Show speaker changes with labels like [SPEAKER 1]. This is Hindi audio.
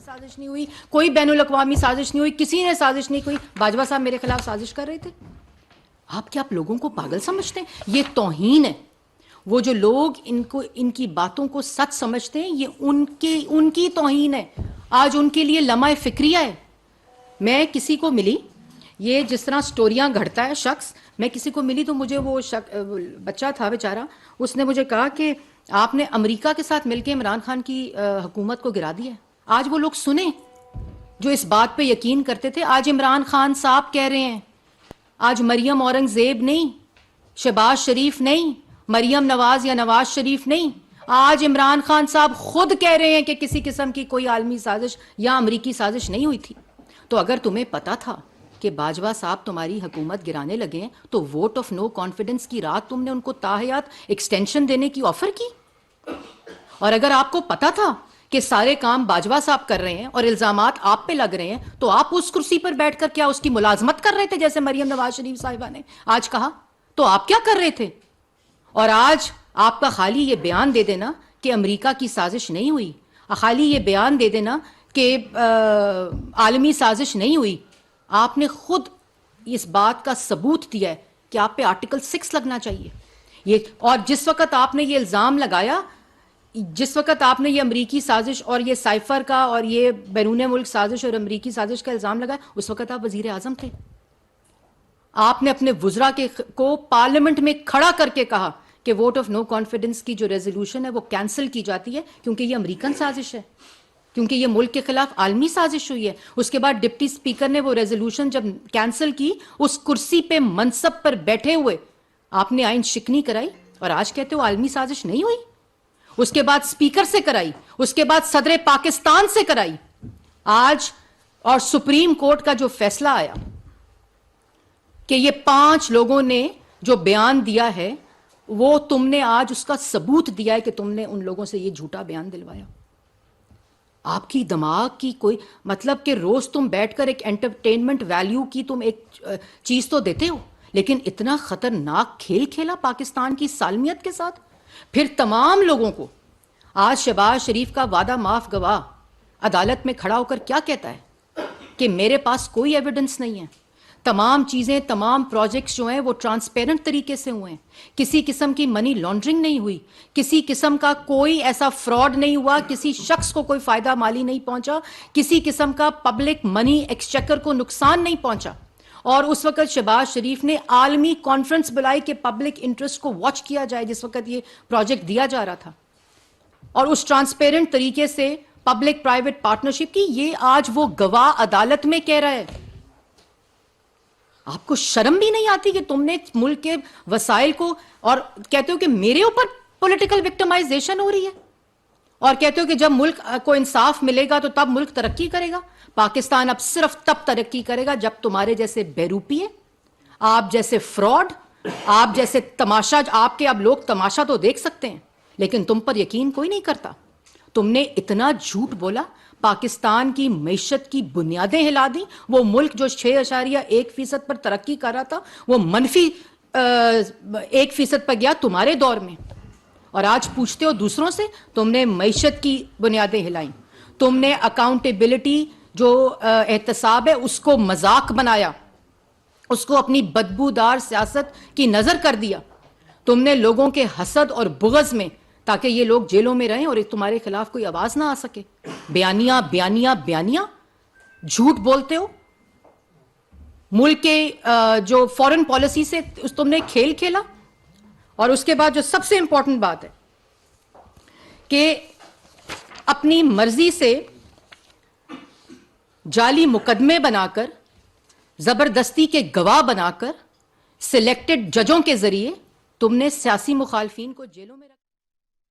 [SPEAKER 1] साजिश नहीं हुई, कोई बैनुल अक़वामी साजिश नहीं हुई, किसी ने साजिश नहीं हुई। बाजवा साहब मेरे खिलाफ साजिश कर रहे थे। आप क्या आप लोगों को पागल समझते हैं? ये तौहीन है। वो जो लोग इनकी बातों को सच समझते हैं, ये उनकी तौहीन है। आज उनके लिए लम्हा फिक्रिया है। मैं किसी को मिली, ये जिस तरह स्टोरियां घड़ता है शख्स, मैं किसी को मिली तो मुझे वो बच्चा था बेचारा, उसने मुझे कहा कि आपने अमेरिका के साथ मिलकर इमरान खान की हुकूमत को गिरा दिया है। आज वो लोग सुने जो इस बात पे यकीन करते थे। आज इमरान खान साहब कह रहे हैं, आज मरियम औरंगजेब नहीं, शहबाज शरीफ नहीं, मरियम नवाज या नवाज शरीफ नहीं, आज इमरान खान साहब खुद कह रहे हैं कि किसी किस्म की कोई आलमी साजिश या अमरीकी साजिश नहीं हुई थी। तो अगर तुम्हें पता था कि बाजवा साहब तुम्हारी हुकूमत गिराने लगे हैं, तो वोट ऑफ नो कॉन्फिडेंस की रात तुमने उनको ताहयात एक्सटेंशन देने की ऑफर की। और अगर आपको पता था कि सारे काम बाजवा साहब कर रहे हैं और इल्जामात आप पे लग रहे हैं, तो आप उस कुर्सी पर बैठकर क्या उसकी मुलाजमत कर रहे थे, जैसे मरियम नवाज शरीफ साहिबा ने आज कहा? तो आप क्या कर रहे थे? और आज आपका खाली ये बयान दे देना कि अमेरिका की साजिश नहीं हुई, खाली ये बयान दे देना कि आलमी साजिश नहीं हुई, आपने खुद इस बात का सबूत दिया है कि आप पे आर्टिकल 6 लगना चाहिए। ये और जिस वक्त आपने ये इल्ज़ाम लगाया, जिस वक्त आपने ये अमरीकी साजिश और ये साइफर का और ये बैरून मुल्क साजिश और अमरीकी साजिश का इल्ज़ाम लगाया, उस वक्त आप वजीर आजम थे। आपने अपने वुज़रा को पार्लियामेंट में खड़ा करके कहा कि वोट ऑफ नो कॉन्फिडेंस की जो रेजोल्यूशन है वो कैंसिल की जाती है, क्योंकि ये अमेरिकन साजिश है, क्योंकि ये मुल्क के खिलाफ आलमी साजिश हुई है। उसके बाद डिप्टी स्पीकर ने वो रेजोल्यूशन जब कैंसिल की, उस कुर्सी पे मनसब पर बैठे हुए आपने आइन शिकनी कराई और आज कहते हो आलमी साजिश नहीं हुई। उसके बाद स्पीकर से कराई, उसके बाद सदर पाकिस्तान से कराई। आज और सुप्रीम कोर्ट का जो फैसला आया कि ये 5 लोगों ने जो बयान दिया है, वो तुमने आज उसका सबूत दिया है कि तुमने उन लोगों से ये झूठा बयान दिलवाया। आपकी दिमाग की कोई मतलब कि रोज तुम बैठकर एक एंटरटेनमेंट वैल्यू की तुम एक चीज तो देते हो, लेकिन इतना खतरनाक खेल खेला पाकिस्तान की सालमियत के साथ। फिर तमाम लोगों को आज शहबाज शरीफ का वादा माफ गवाह अदालत में खड़ा होकर क्या कहता है कि मेरे पास कोई एविडेंस नहीं है, तमाम चीज़ें, तमाम प्रोजेक्ट्स जो हैं वो ट्रांसपेरेंट तरीके से हुए हैं, किसी किस्म की मनी लॉन्ड्रिंग नहीं हुई, किसी किस्म का कोई ऐसा फ्रॉड नहीं हुआ, किसी शख्स को कोई फ़ायदा माली नहीं पहुंचा, किसी किस्म का पब्लिक मनी एक्सचेकर को नुकसान नहीं पहुंचा। और उस वक्त शहबाज शरीफ ने आलमी कॉन्फ्रेंस बुलाई कि पब्लिक इंटरेस्ट को वॉच किया जाए, जिस वक्त ये प्रोजेक्ट दिया जा रहा था, और उस ट्रांसपेरेंट तरीके से पब्लिक प्राइवेट पार्टनरशिप की, ये आज वो गवाह अदालत में कह रहा है। आपको शर्म भी नहीं आती कि तुमने मुल्क के वसाइल को, और कहते हो कि मेरे ऊपर पॉलिटिकल विक्टिमाइजेशन हो रही है, और कहते हो कि जब मुल्क को इंसाफ मिलेगा तो तब मुल्क तरक्की करेगा। पाकिस्तान अब सिर्फ तब तरक्की करेगा जब तुम्हारे जैसे बेरूपिये, आप जैसे फ्रॉड, आप जैसे तमाशा, आपके अब लोग तमाशा तो देख सकते हैं लेकिन तुम पर यकीन कोई नहीं करता। तुमने इतना झूठ बोला, पाकिस्तान की मईशत की बुनियादें हिला दी। वो मुल्क जो 6.1% पर तरक्की कर रहा था, वो मनफी 1% पर गया तुम्हारे दौर में। और आज पूछते हो दूसरों से, तुमने मईशत की बुनियादें हिलाई, तुमने अकाउंटेबिलिटी जो एहतसाब है उसको मजाक बनाया, उसको अपनी बदबूदार सियासत की नजर कर दिया। तुमने लोगों के हसद और बुग़ज़ में, ताकि ये लोग जेलों में रहें और तुम्हारे खिलाफ कोई आवाज ना आ सके, बयानिया बयानिया बयानिया झूठ बोलते हो। मुल्क के जो फॉरेन पॉलिसी से तुमने खेल खेला। और उसके बाद जो सबसे इंपॉर्टेंट बात है कि अपनी मर्जी से जाली मुकदमे बनाकर, जबरदस्ती के गवाह बनाकर, सिलेक्टेड जजों के जरिए तुमने सियासी मुखालफीन को जेलों में